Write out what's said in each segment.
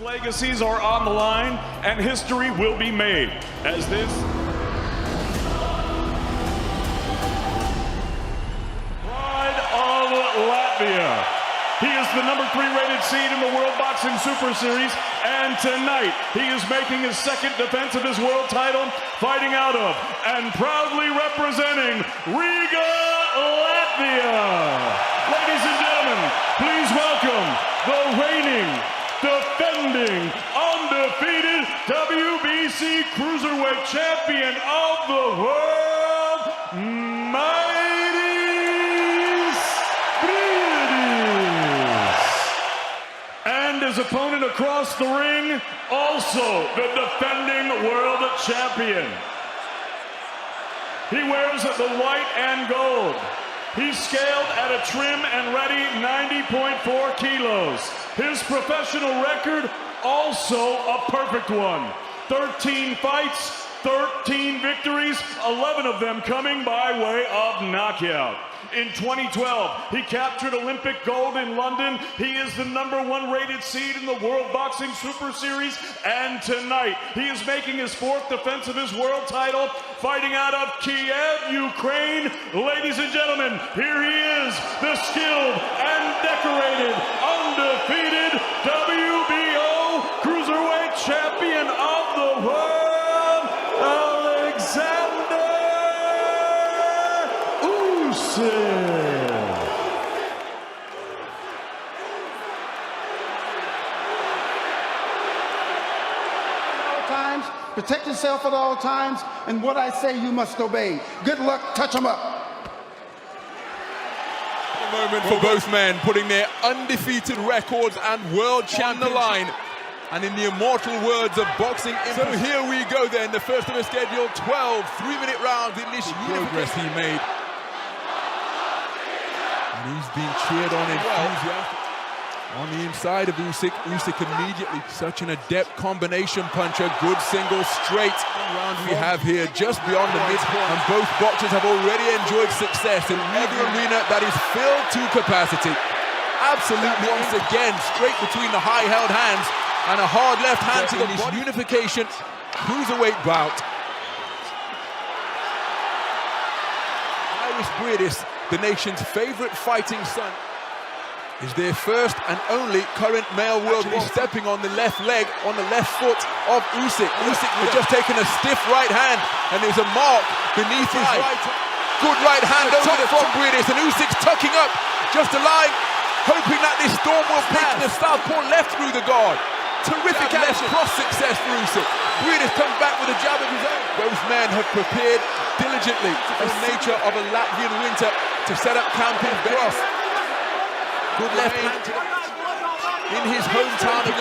Legacies are on the line, and history will be made as this pride of Latvia. He is the #3 rated seed in the World Boxing Super Series, and tonight he is making his second defense of his world title, fighting out of and proudly representing Riga, Latvia. Ladies and gentlemen, please welcome the reigning, defending, undefeated WBC cruiserweight champion of the world, Mairis Briedis. And his opponent across the ring, also the defending world champion. He wears the white and gold. He's scaled at a trim and ready 90.4 kilos. His professional record, also a perfect one. 13 fights, 13 victories, 11 of them coming by way of knockout. In 2012, he captured Olympic gold in London. He is the #1 rated seed in the World Boxing Super Series. And tonight, he is making his 4th defense of his world title, fighting out of Kiev, Ukraine. Ladies and gentlemen, here he is, the skilled and decorated, undefeated WBO cruiserweight champion of the world, Oleksandr Usyk. Protect yourself at all times, and what I say you must obey. Good luck, touch them up. A moment for both men, putting their undefeated records and world champ on the line. And in the immortal words of boxing, so here we go then, the first of a scheduled 12 3-minute rounds in this progress he made. And he's being cheered on enthusiastic. On the inside of Usyk, Usyk immediately, such an adept combination puncher, good single straight round we have here just beyond the midpoint, and both boxers have already enjoyed success in every arena that is filled to capacity. Absolutely, once again, straight between the high-held hands and a hard left hand to the body. Unification cruiserweight bout. Mairis Briedis, the nation's favorite fighting son, is their first and only current male world stepping on the left leg, on the left foot of Usyk. Usyk has just taken a stiff right hand, and there's a mark beneath his right. Good right hand over the from Briedis, and Usyk's tucking up, just a line, hoping that this storm will pick the southpaw left through the guard. Terrific left cross success for Usyk. Briedis comes back with a jab of his own. Both men have prepared diligently for the nature of a Latvian winter to set up camp in Cross. Good left hand in his hometown to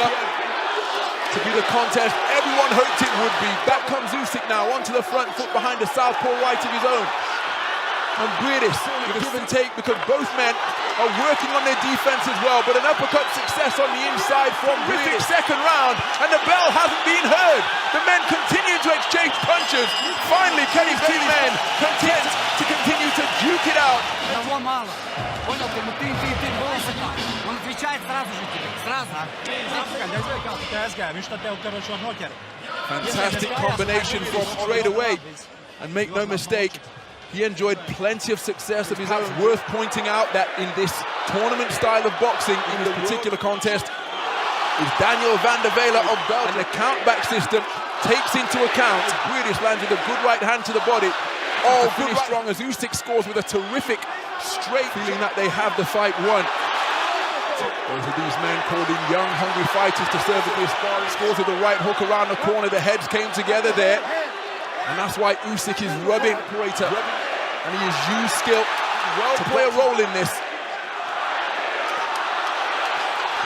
be the contest everyone hoped it would be. Back comes Usyk now onto the front foot behind the southpaw right of his own. And Briedis, the give and take, because both men are working on their defense as well, but an uppercut success on the inside from Briedis. Second round, and the bell hasn't been heard. The men continue to exchange punches. Finally, can his two men content to continue to duke it out? Понял, ты волосы так. Он отвечает сразу же тебе. Сразу. Fantastic combination from straight away. And make no mistake, he enjoyed plenty of success of his own. Worth pointing out that in this tournament style of boxing, in this particular contest, is Daniel van der Vela of Belgium. And the countback system takes into account Briedis lands with a good right hand to the body. All finish strong as Usyk scores with a terrific straight, feeling that they have the fight won. Those are these men called in young, hungry fighters to serve at the sparring. Scores with the right hook around the corner. The heads came together there. And that's why Usyk is rubbing operator. And he has used skill to play a role in this.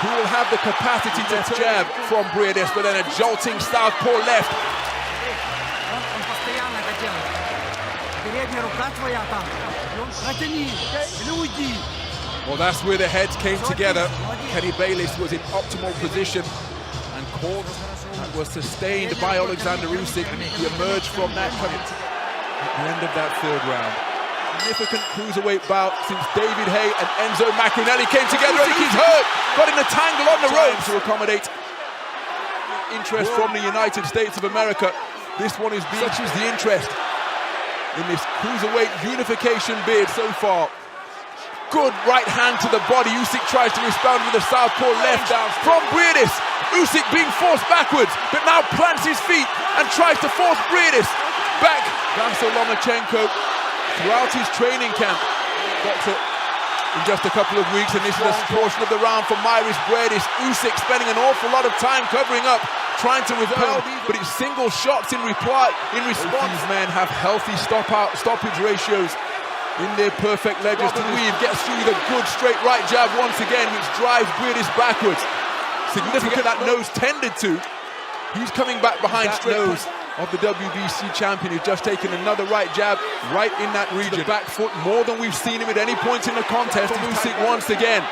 Who will have the capacity to jab from Briedis, but then a jolting southpaw left. Well, that's where the heads came together. Kenny Bayless was in optimal position and caught that was sustained by Oleksandr Usyk. He emerged from that coming at the end of that third round. Significant cruiserweight bout since David Hay and Enzo Macronelli came together. Usyk is hurt, got in a tangle on the ropes to accommodate interest from the United States of America. This one is being such as the interest in this cruiserweight unification bid so far. Good right hand to the body. Usyk tries to respond with a southpaw left down from Briedis. Usyk being forced backwards, but now plants his feet and tries to force Briedis back. Lomachenko, throughout his training camp, boxer in just a couple of weeks, and this is a portion of the round for Mairis Briedis. Usyk spending an awful lot of time covering up, trying to repel, but it's single shots in response. These men have healthy stoppage ratios in their perfect ledgers to weave. Gets through with a good straight right jab once again, which drives Briedis backwards. Significant that nose tended to. He's coming back behind that nose of the WBC champion, who's just taken another right jab right in that region. The back foot, more than we've seen him at any point in the contest. Usyk once again.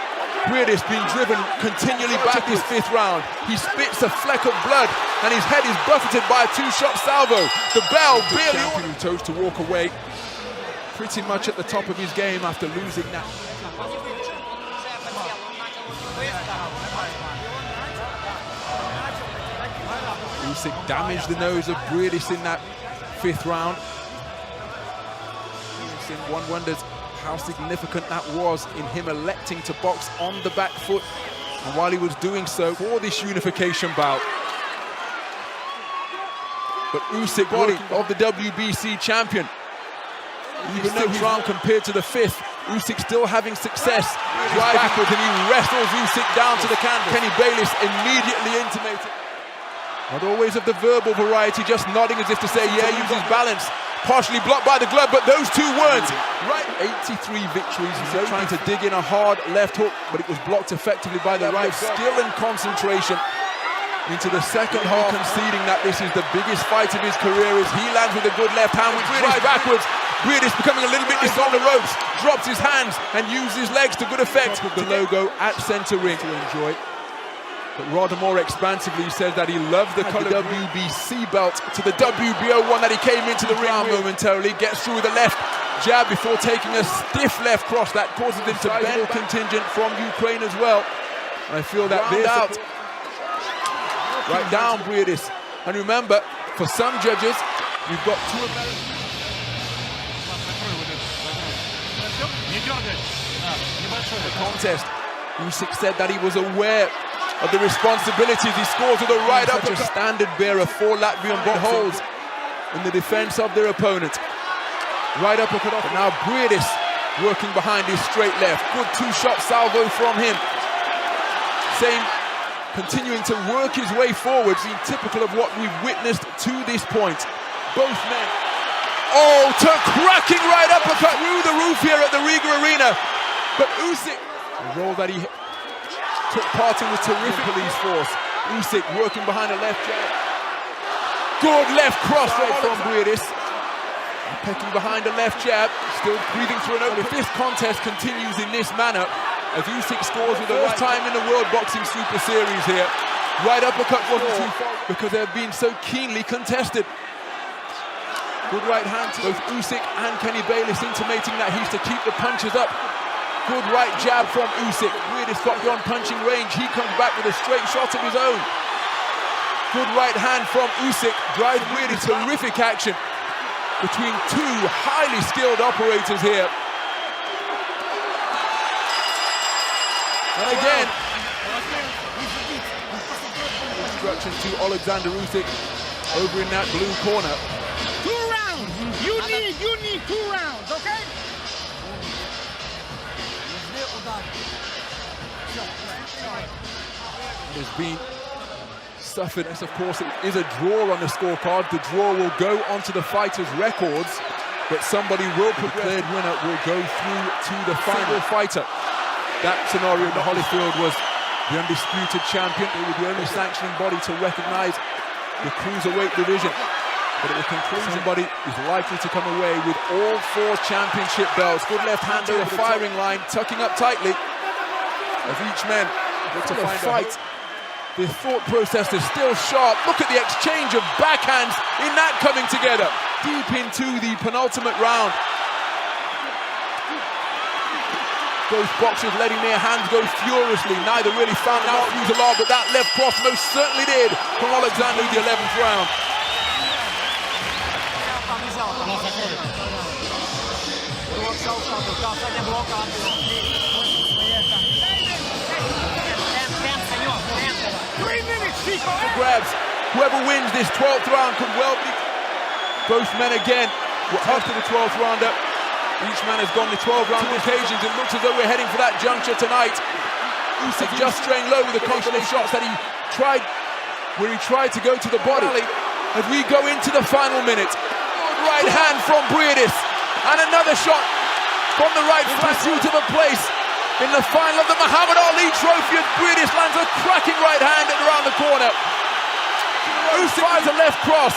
Briedis being driven continually back this fifth round. He spits a fleck of blood and his head is buffeted by a two-shot salvo. The bell barely on. Who chose to walk away pretty much at the top of his game after losing that. Usyk damaged the nose of Briedis in that fifth round. One wonders how significant that was in him electing to box on the back foot, and while he was doing so for this unification bout. But Usyk, body of the WBC champion, even though he's round compared to the fifth, Usyk still having success. Drives backwards and he wrestles Usyk down to the canvas. Kenny Bayless immediately intimated. Not always of the verbal variety, just nodding as if to say, yeah, use his balance. Partially blocked by the glove, but those two words. Right, 83 victories. He's trying to dig in a hard left hook, but it was blocked effectively by the right. Skill and concentration into the second half, conceding that this is the biggest fight of his career as he lands with a good left hand, which drives backwards. Briedis becoming a little bit on the ropes, drops his hands and uses his legs to good effect. The logo at center ring to enjoy. But rather more expansively, he says that he loves the colour WBC belt to the WBO one that he came into the ring momentarily. Gets through with a left jab before taking a stiff left cross that causes him to bend. Contingent from Ukraine as well. And I feel that this out. Right down Briedis. And remember, for some judges, we've got two Americans. The contest, Usyk said that he was aware of the responsibilities. He scores with a right uppercut. Such a standard bearer for Latvian boxing holds in the defense of their opponent. Right uppercut off. Now Briedis working behind his straight left. Good two-shot salvo from him. Continuing to work his way forward, seeing typical of what we've witnessed to this point. Both men. Oh, cracking right uppercut through the roof here at the Riga Arena. But Usyk, the role that he took part in was terrific. Police force. Usyk working behind a left jab. Good left cross from Briedis. Pecking behind a left jab, still breathing through an open. If this contest continues in this manner, as Usyk scores with the first time in the World Boxing Super Series here, right uppercut wasn't too far because they're being so keenly contested. Good right hand to both Usyk and Kenny Bayless, intimating that he's to keep the punches up. Good right jab from Usyk. Briedis got beyond punching range. He comes back with a straight shot of his own. Good right hand from Usyk drives Briedis. Terrific action between two highly skilled operators here. And again, instruction to Oleksandr Usyk over in that blue corner. 2 rounds. You need 2 rounds, okay? Has been suffered. Yes, of course, it is a draw on the scorecard. The draw will go onto the fighters' records, but somebody will progress. The third winner will go through to the final fighter. That scenario in the Holyfield was the undisputed champion. They were the only sanctioning body to recognize the cruiserweight division. But at the conclusion, somebody is likely to come away with all 4 championship belts. Good left hand over the firing line, tucking up tightly as each man look to fight. The thought process is still sharp. Look at the exchange of backhands in that coming together. Deep into the penultimate round. Both boxers letting their hands go furiously. Neither really found out fuse a lot, but that left cross most certainly did from Oleksandr in the 11th round. Grabs. Whoever wins this 12th round could well be. Both men again were up to the 12th rounder. Each man has gone to 12 round occasions. It looks as though we're heading for that juncture tonight. Usyk just straying low with a couple of shots that he tried, where he tried to go to the body. As we go into the final minute, right hand from Briedis, and another shot from the right flat due to the place. In the final of the Muhammad Ali Trophy, as Briedis lands a cracking right hand around the corner. Usyk fires a left cross.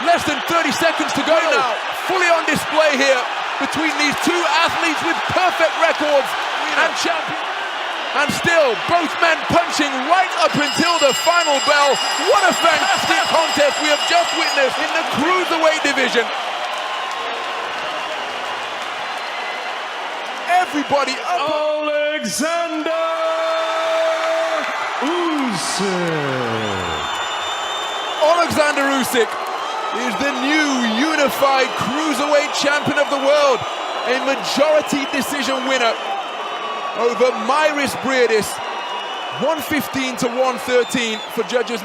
Less than 30 seconds to go now. Fully on display here between these two athletes with perfect records and champions. And still, both men punching right up until the final bell. What a fantastic contest we have just witnessed in the cruiserweight division. Everybody up. Oleksandr Usyk. Oleksandr Usyk is the new unified cruiserweight champion of the world. A majority decision winner over Mairis Briedis. 115 to 113 for judges.